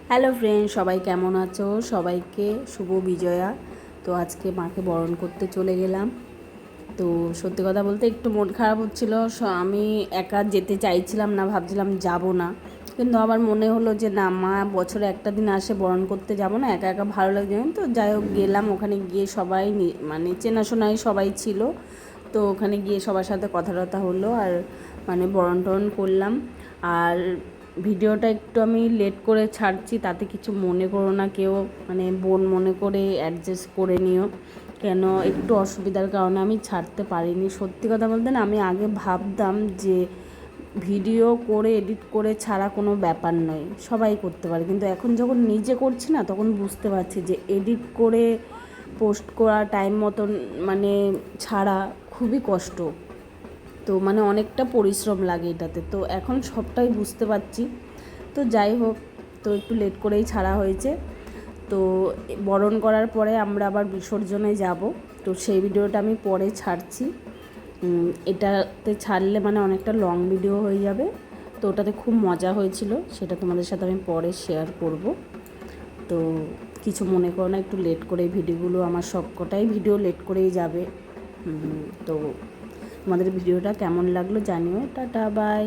Hello friend, সবাই কেমন আছো? সবাইকে শুভ বিজয়া। তো আজকে মাকে বরণ করতে চলে গেলাম। তো সত্যি কথা বলতে একটু মন খারাপ হচ্ছিল। আমি একা যেতে চাইছিলাম না, ভাবছিলাম যাব না, কিন্তু আবার মনে হলো যে না, মা বছরে একটা দিন আসে, বরণ করতে যাব না, একা একা ভালো লাগছে না। তো যাই হোক গেলাম। ওখানে গিয়ে সবাই মানে চেনাশোনাই সবাই ছিল। তো ওখানে গিয়ে সবার সাথে কথা টথা হলো, আর মানে বরণ টরণ করলাম। আর ভিডিওটা একটু আমি লেট করে ছাড়ছি, তাতে কিছু মনে করো না কেউ, মানে বোন মনে করে অ্যাডজাস্ট করে নিও। কেন, একটু অসুবিধার কারণে আমি ছাড়তে পারিনি। সত্যি কথা বলতে না, আমি আগে ভাবতাম যে ভিডিও করে এডিট করে ছাড়া কোনো ব্যাপার নয়, সবাই করতে পারে, কিন্তু এখন যখন নিজে করছি না, তখন বুঝতে পারছি যে এডিট করে পোস্ট করা, টাইম মতন মানে ছাড়া খুবই কষ্ট। তো মানে অনেকটা পরিশ্রম লাগে এটাতে। তো এখন সবটাই বুঝতে পারছি। তো যাই হোক, তো একটু লেট করেই ছাড়া হয়েছে। তো বরণ করার পরে আমরা আবার বিসর্জনে যাব। তো সেই ভিডিওটা আমি পরে ছাড়ছি। এটাতে ছাড়লে মানে অনেকটা লং ভিডিও হয়ে যাবে। তো ওটাতে খুব মজা হয়েছিল, সেটা তোমাদের সাথে আমি পরে শেয়ার করব। তো কিছু মনে করো না, একটু লেট করে ভিডিওগুলো, আমার সবকটাই ভিডিও লেট করেই যাবে। তো তোমাদের ভিডিওটা কেমন লাগলো জানিও। Tata, by.